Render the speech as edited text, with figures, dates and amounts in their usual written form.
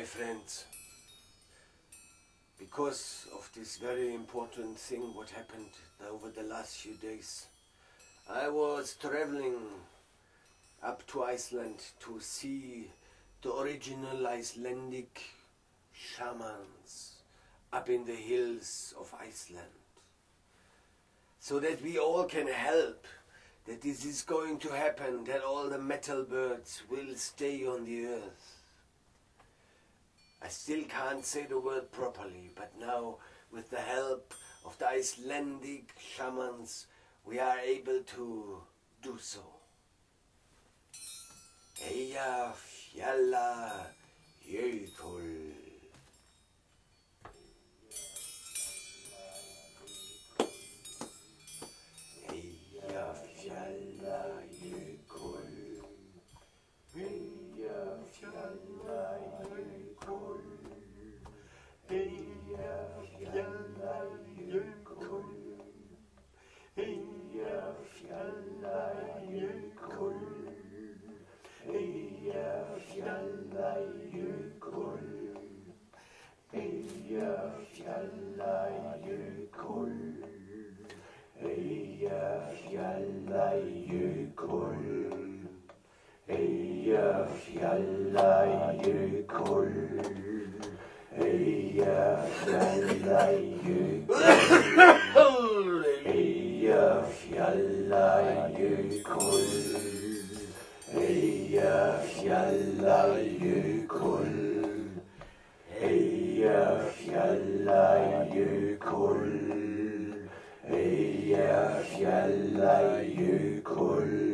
my friends, because of this very important thing what happened over the last few days. I was traveling up to Iceland to see the original Icelandic shamans up in the hills of Iceland, so that we all can help, that this is going to happen, that all the metal birds will stay on the earth. I still can't say the word properly, but now with the help of the Icelandic shamans we are able to do so. Eyjafjalla jökull. Eyjafjalla jökull. Eyjafjalla jökull. Eyjafjalla jökull. Eyjafjalla jökull. Eyjafjalla jökull. Eyjafjalla jökull. Eyjafjalla jökull. Eyjafjalla jökull. Eyjafjalla jökull. Eyjafjalla jökull. Eyjafjalla jökull. Eyjafjalla jökull. Eyjafjalla jökull.